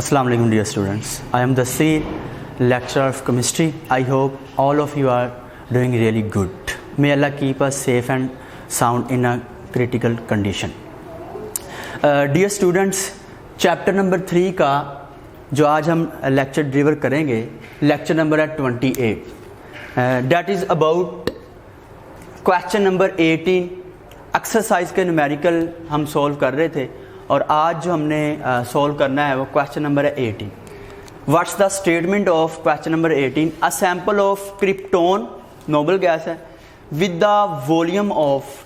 Assalamu alaikum dear students. I am the C lecturer of chemistry. I hope all of you are doing really good. May Allah keep us safe and sound in a critical condition. Dear students, chapter number 3 का जो आज हम lecture deliver करेंगे, lecture number है 28. That is about question number 18. Exercise के numerical हम solve कर रहे थे और आज जो हमने सॉल्व करना है वो क्वेश्चन नंबर है 18. What's the statement of question number 18? A sample of krypton, noble gas है, with the volume of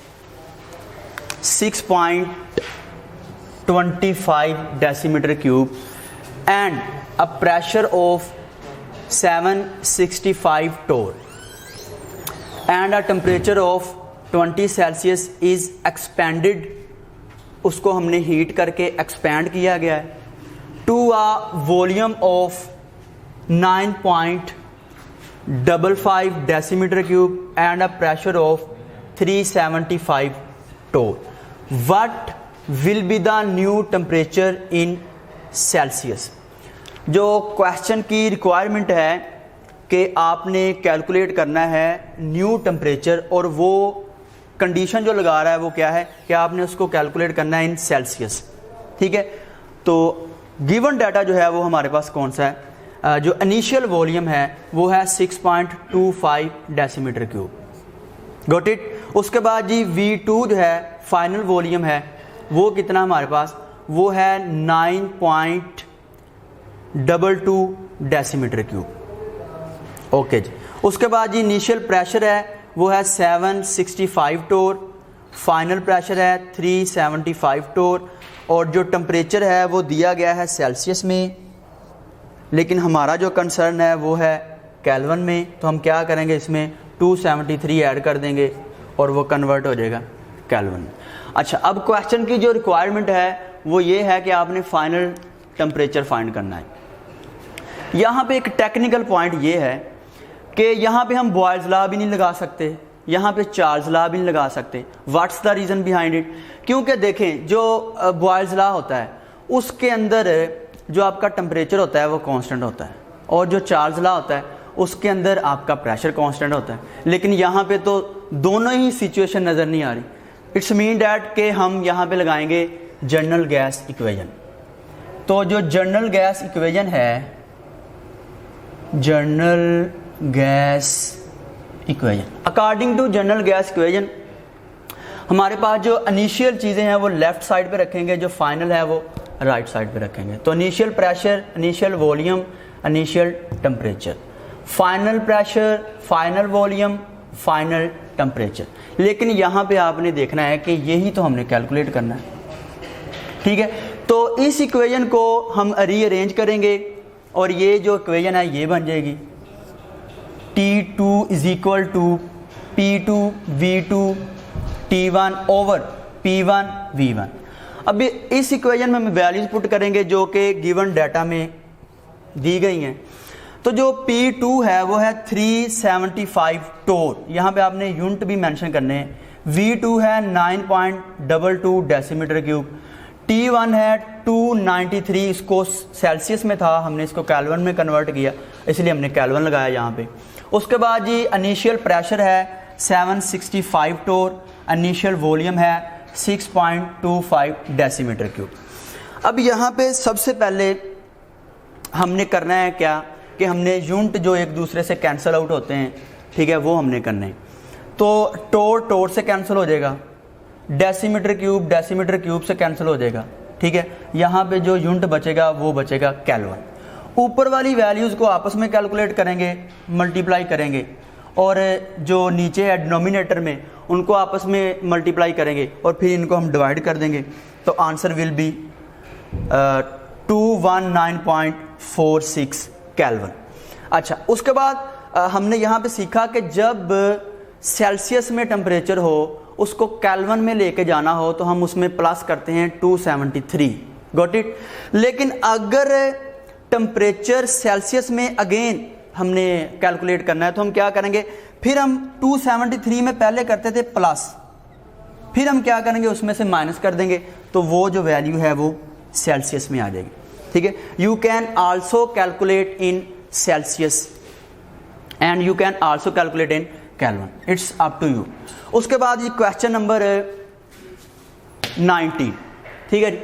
6.25 decimeter cube and a pressure of 765 torr and a temperature of 20 celsius is expanded. उसको हमने heat करके expand किया गया है to a volume of 9.55 decimeter cube and a pressure of 375 torr. What will be the new temperature in celsius? जो question की requirement है कि आपने कैलकुलेट करना है न्यू टेम्परेचर, और वो कंडीशन जो लगा रहा है वो क्या है कि आपने उसको कैलकुलेट करना है इन सेल्सियस. ठीक है, तो गिवन डाटा जो है वो हमारे पास कौन सा है? जो इनिशियल वॉल्यूम है वो है 6.25 डेसीमीटर क्यूब. Got it. उसके बाद जी V2 जो है फाइनल वॉल्यूम है वो कितना हमारे पास? वो है 9.22 डेसीमीटर क्यूब. ओके जी. उसके बाद जी इनिशियल प्रेशर है वो है 765 torr, फाइनल प्रेशर है 375 torr, और जो टेम्परेचर है वो दिया गया है सेल्सियस में, लेकिन हमारा जो कंसर्न है वो है केल्विन में. तो हम क्या करेंगे, इसमें 273 ऐड कर देंगे और वो कन्वर्ट हो जाएगा केल्विन. अच्छा, अब क्वेश्चन की जो रिक्वायरमेंट है वो ये है कि आपने फाइनल टेम्परेचर फाइंड करना है. यहाँ पे एक टेक्निकल पॉइंट ये है कि यहाँ पे हम बॉयल्स लॉ भी नहीं लगा सकते, यहाँ पे चार्ल्स लॉ भी नहीं लगा सकते. What's the reason behind it? क्योंकि देखें, जो बॉयल्स लॉ होता है उसके अंदर जो आपका टेम्परेचर होता है वो कांस्टेंट होता है, और जो चार्ल्स लॉ होता है उसके अंदर आपका प्रेशर कांस्टेंट होता है. लेकिन यहाँ पे तो दोनों ही सिचुएशन नज़र नहीं आ रही. इट्स मीन डैट कि हम यहाँ पे लगाएंगे जनरल गैस इक्वेशन. तो जो जनरल गैस इक्वेशन है, general gas equation, according to general gas equation हमारे पास जो इनिशियल चीज़ें हैं वो लेफ्ट साइड पे रखेंगे, जो फाइनल है वो राइट साइड पे रखेंगे. तो initial pressure, initial volume, initial temperature, final pressure, final volume, final temperature. लेकिन यहाँ पे आपने देखना है कि यही तो हमने कैलकुलेट करना है. ठीक है, तो इस इक्वेशन को हम रीअरेंज करेंगे और ये जो इक्वेशन है ये बन जाएगी T2 is equal to P2 V2 T1 over P1 V1. अब इस इक्वेशन में हम वैल्यूज पुट करेंगे जो कि गिवन डाटा में दी गई हैं. तो जो P2 है वो है 375 torr, यहाँ पे आपने यूनिट भी मेंशन करने हैं. V2 है 9.22 डेसीमीटर क्यूब. T1 है 293, इसको सेल्सियस में था, हमने इसको केल्विन में कन्वर्ट किया इसलिए हमने केल्विन लगाया यहाँ पे. उसके बाद जी इनिशियल प्रेशर है 765 torr, इनिशियल वॉल्यूम है 6.25 डेसीमीटर क्यूब. अब यहाँ पे सबसे पहले हमने करना है क्या कि हमने यूनिट जो एक दूसरे से कैंसिल आउट होते हैं, ठीक है, वो हमने करने हैं. तो टोर से कैंसिल हो जाएगा, डेसीमीटर क्यूब से कैंसिल हो जाएगा. ठीक है, यहाँ पे जो यूनिट बचेगा वो बचेगा केल्विन. ऊपर वाली वैल्यूज़ को आपस में कैलकुलेट करेंगे, मल्टीप्लाई करेंगे, और जो नीचे है डिनोमिनेटर में उनको आपस में मल्टीप्लाई करेंगे और फिर इनको हम डिवाइड कर देंगे. तो आंसर विल बी 219.46 केल्विन. अच्छा, उसके बाद हमने यहाँ पे सीखा कि जब सेल्सियस में टेम्परेचर हो उसको केल्विन में लेके जाना हो तो हम उसमें प्लस करते हैं 273. Got it. लेकिन अगर टेम्परेचर सेल्सियस में अगेन हमने कैलकुलेट करना है तो हम क्या करेंगे, फिर हम 273 में पहले करते थे प्लस, फिर हम क्या करेंगे उसमें से माइनस कर देंगे, तो वो जो वैल्यू है वो सेल्सियस में आ जाएगी. ठीक है। You can also calculate in Celsius and you can also calculate in Kelvin, it's up to you. उसके बाद जी क्वेश्चन नंबर 19, ठीक है जी।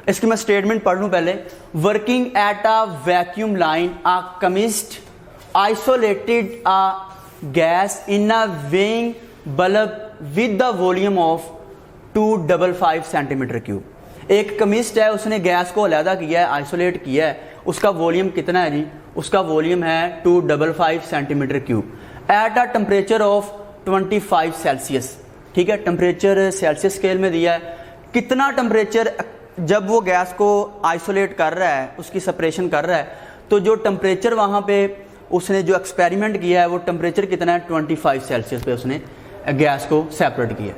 इसकी मैं स्टेटमेंट पढ़ लूँ पहले। Working at a vacuum line a chemist isolated a gas in a weighing bulb with the volume of 255 centimetre cube. एक केमिस्ट है, उसने गैस को अलहदा किया है, आइसोलेट किया है। उसका वॉल्यूम कितना है जी? उसका वॉल्यूम है 255 centimetre cube at a temperature of 25 Celsius, ठीक है। टेम्परेचर सेल्सियस स्केल में दिया है। कितना टेम्परेचर जब वो गैस को आइसोलेट कर रहा है, उसकी सेपरेशन कर रहा है, तो जो टेम्परेचर वहाँ पे उसने जो एक्सपेरिमेंट किया है वो टेम्परेचर कितना है? 25 सेल्सियस पे उसने गैस को सेपरेट किया।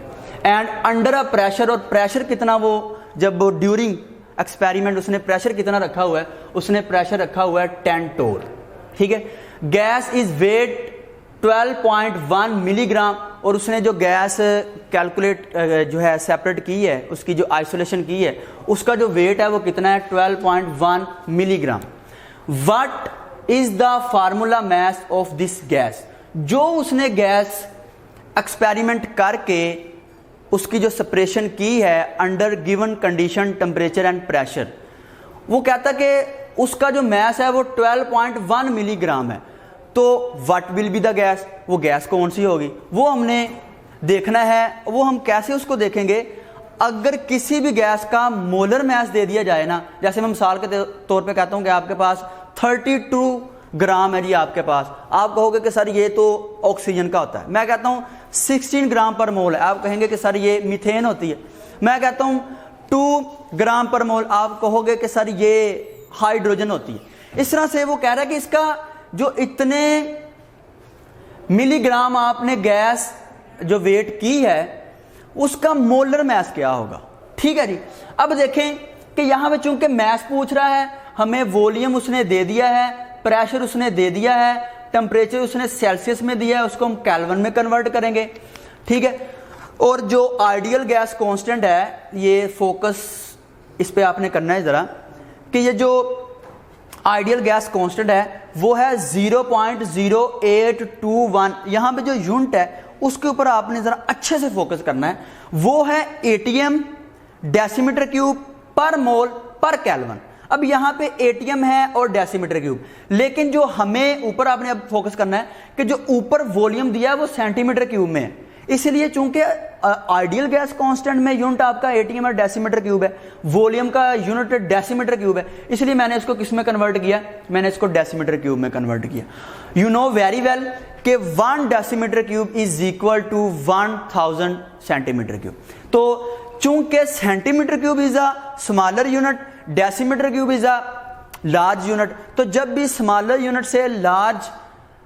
एंड अंडर अ प्रेशर, और प्रेशर कितना वो जब ड्यूरिंग एक्सपेरिमेंट उसने प्रेशर कितना रखा हुआ है? उसने प्रेशर रखा हुआ है 10 टोर, ठीक है। गैस इज वेट 12.1 मिलीग्राम, और उसने जो गैस कैलकुलेट जो है सेपरेट की है, उसकी जो आइसोलेशन की है, उसका जो वेट है वो कितना है? 12.1 milligram. What is the formula mass of this gas? जो उसने गैस एक्सपेरिमेंट करके उसकी जो सेपरेशन की है under given condition temperature and pressure, वो कहता कि उसका जो मास है वो 12.1 मिलीग्राम है। तो what will be the gas? वो गैस कौन सी होगी वो हमने देखना है। वो हम कैसे उसको देखेंगे? अगर किसी भी गैस का मोलर मास दे दिया जाए ना, जैसे मैं मिसाल के तौर पे कहता हूं कि आपके पास 32 ग्राम है जी आपके पास, आप कहोगे कि सर ये तो ऑक्सीजन का होता है। मैं कहता हूं 16 ग्राम पर मोल है, आप कहेंगे कि सर ये मीथेन होती है। मैं कहता हूं 2 ग्राम पर मोल, आप कहोगे कि सर ये हाइड्रोजन होती है। इस तरह से वो कह रहा है कि इसका जो इतने मिलीग्राम आपने गैस जो वेट की है उसका मोलर मास क्या होगा, ठीक है जी। अब देखें कि यहां पे चूंकि मास पूछ रहा है, हमें वॉल्यूम उसने दे दिया है, प्रेशर उसने दे दिया है, टेम्परेचर उसने सेल्सियस में दिया है, उसको हम केल्विन में कन्वर्ट करेंगे, ठीक है। और जो आइडियल गैस कांस्टेंट है, ये फोकस इस पे आपने करना है जरा, कि ये जो आइडियल गैस कांस्टेंट है वो है 0.0821। यहां पे जो यूनिट है उसके ऊपर आपने जरा अच्छे से फोकस करना है। वो है एटीएम डेसीमीटर क्यूब पर मोल पर केल्विन। अब यहां पे एटीएम है और डेसीमीटर क्यूब, लेकिन जो हमें ऊपर आपने अब फोकस करना है कि जो ऊपर वॉल्यूम दिया है वो सेंटीमीटर क्यूब में है। इसलिए चूंकि आइडियल गैस कांस्टेंट में यूनिट आपका एटीएम और डेसीमीटर क्यूब है, वॉल्यूम का यूनिट डेसीमीटर क्यूब है, इसलिए मैंने इसको किस में कन्वर्ट किया? मैंने इसको डेसीमीटर क्यूब में कन्वर्ट किया। यू नो वेरी वेल कि 1 decimetre cube is equal to 1000 centimetre cube. तो चूंकि centimetre cube is a smaller unit, decimetre cube is a large unit, तो जब भी स्मॉलर यूनिट से लार्ज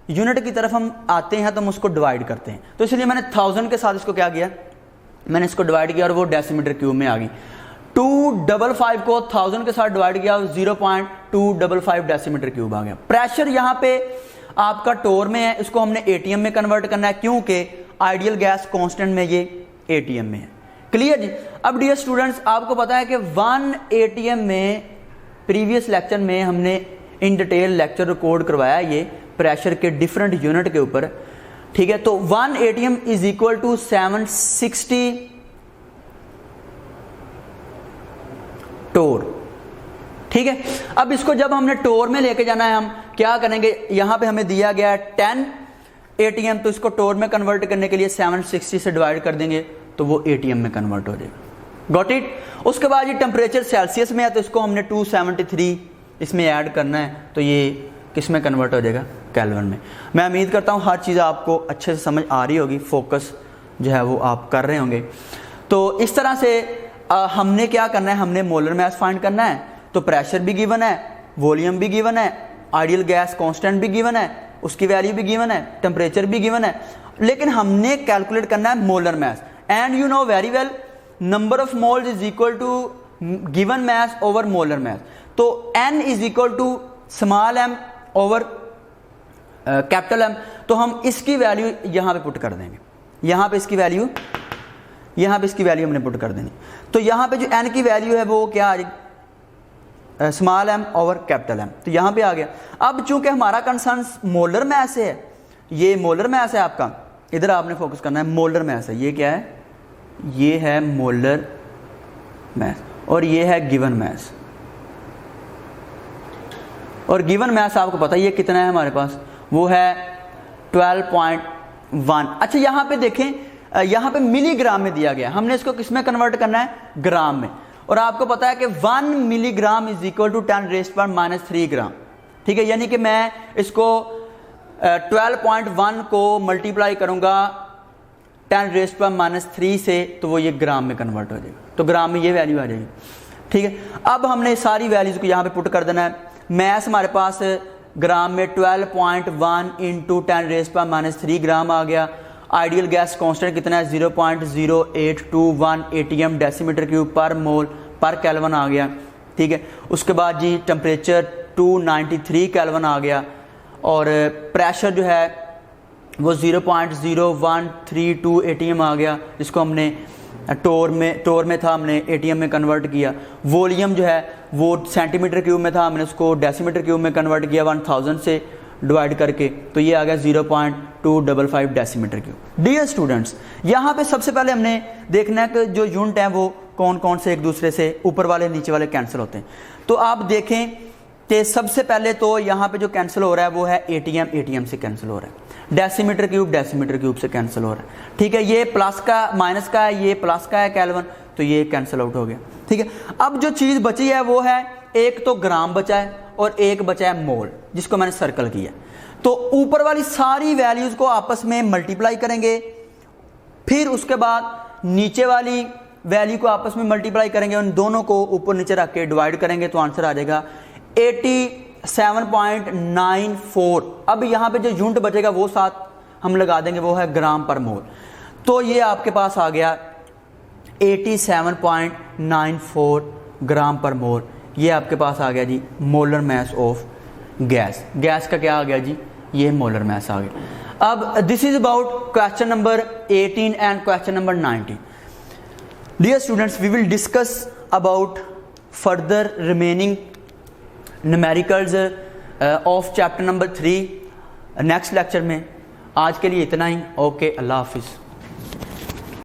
यूनिट की तरफ हम आते हैं तो हम उसको डिवाइड करते हैं। तो इसलिए मैंने 1000 के साथ इसको क्या किया? मैंने इसको डिवाइड किया और वो डेसीमीटर क्यूब में आ गई। 255 को 1000 के साथ डिवाइड किया, 0.255 डेसीमीटर क्यूब आ गया। प्रेशर यहाँ पे आपका टोर में है, इसको हमने एटीएम में कन्वर्ट करना है क्योंकि आइडियल गैस कांस्टेंट में ये एटीएम में है। क्लियर जी। अब डियर स्टूडेंट्स, आपको पता है कि 1 एटीएम में प्रीवियस लेक्चर में हमने इन डिटेल लेक्चर रिकॉर्ड करवाया ये प्रेशर के डिफरेंट यूनिट के ऊपर, ठीक है। तो 1 एटीएम इज इक्वल टू 760 टोर, ठीक है। अब इसको जब हमने टोर में लेके जाना है, हम क्या करेंगे? यहां पे हमें दिया गया है 10 एटीएम, तो इसको टोर में कन्वर्ट करने के लिए 760 से डिवाइड कर देंगे तो वो एटीएम में कन्वर्ट हो जाएगा। Got it. उसके बाद ये टेम्परेचर सेल्सियस में है तो इसको हमने 273 इसमें ऐड करना है, तो ये किस में कन्वर्ट हो जाएगा? केल्विन में। मैं उम्मीद करता हूँ हर चीज़ आपको अच्छे से समझ आ रही होगी, फोकस जो है वो आप कर रहे होंगे। तो इस तरह से हमने क्या करना है? हमने मोलर मास फाइंड करना है। तो प्रेशर भी गिवन है, वॉल्यूम भी गिवन है, आइडियल गैस कांस्टेंट भी गिवन है, उसकी वैल्यू भी गिवन है, टेम्परेचर भी गिवन है, लेकिन हमने कैलकुलेट करना है molar mass. And you know very well number of moles is equal to given mass over molar mass. तो n is equal to small m over capital M। तो हम इसकी वैल्यू यहां पे पुट कर देंगे, यहां पे इसकी वैल्यू हमने पुट कर देनी। तो यहां पे जो n की वैल्यू है वो क्या आ जाएगी? Small M over capital M. तो यहाँ पे आ गया। अब चूंकि हमारा कंसर्न मोलर मैस है, ये मोलर मैस है आपका, इधर आपने फोकस करना है, मोलर मैस है। ये क्या है? ये है मोलर मैस और ये है गिवन मैस। और गिवन मैस आपको पता है ये कितना है हमारे पास, वो है 12.1। अच्छा यहाँ पे देखें, यहाँ पे मिलीग्राम में दिया गया, हमने इसको किस में कन्वर्ट करना है? ग्राम में। और आपको पता है कि 1 मिलीग्राम इज इक्वल टू 10⁻³ ग्राम। ठीक है, यानी कि मैं इसको 12.1 को मल्टीप्लाई करूंगा 10⁻³ से, तो वो ये ग्राम में कन्वर्ट हो जाएगा। तो ग्राम में ये वैल्यू आ जाएगी। ठीक है, अब हमने सारी वैल्यूज को यहाँ पे पुट कर देना है। मैस हमारे पास ग्राम में 12.1 इंटू 10⁻³ ग्राम आ गया। आइडियल गैस कांस्टेंट कितना है? 0.0821 ATM डेसीमीटर क्यूब पर मोल पर केल्विन आ गया। ठीक है, उसके बाद जी टेम्परेचर 293 केल्विन आ गया और प्रेशर जो है वो 0.0132 ATM आ गया, जिसको हमने टोर में था, हमने ATM में कन्वर्ट किया। वॉल्यूम जो है वो सेंटीमीटर क्यूब में था, हमने उसको डेसीमीटर क्यूब में कन्वर्ट किया 1000 से डिवाइड करके, तो ये आ गया 0.255 डेसीमीटर क्यूब। डियर स्टूडेंट्स, यहाँ पे सबसे पहले हमने देखना है कि जो यूनिट हैं वो कौन कौन से एक दूसरे से ऊपर वाले नीचे वाले कैंसिल होते हैं। तो आप देखें कि सबसे पहले तो यहाँ पे जो कैंसिल हो रहा है वो है ATM से कैंसिल हो रहा है, डेसीमीटर क्यूब से कैंसिल हो रहा है। ठीक है, ये प्लस का माइनस का है, ये प्लस का है केल्विन, तो ये कैंसिल आउट हो गया। ठीक है, अब जो चीज़ बची है वो है, एक तो ग्राम बचा है और एक बचा है मोल, जिसको मैंने सर्कल किया। तो ऊपर वाली सारी वैल्यूज को आपस में मल्टीप्लाई करेंगे, फिर उसके बाद नीचे वाली वैल्यू को आपस में मल्टीप्लाई करेंगे, उन दोनों को ऊपर नीचे रख के डिवाइड करेंगे, तो आंसर आ जाएगा 87.94। अब यहाँ पे जो यूनिट बचेगा वो साथ हम लगा देंगे, वो है ग्राम पर मोल। तो ये आपके पास आ गया 87.94 ग्राम पर मोल। ये आपके पास आ गया जी molar mass of gas. Gas का क्या आ गया जी? ये मोलर मैस आ गया। अब this is about question number 18 and question number 19। Dear students, we will discuss about further remaining numericals of chapter number 3 next lecture में। आज के लिए इतना ही। ओके, अल्लाह हाफिज़।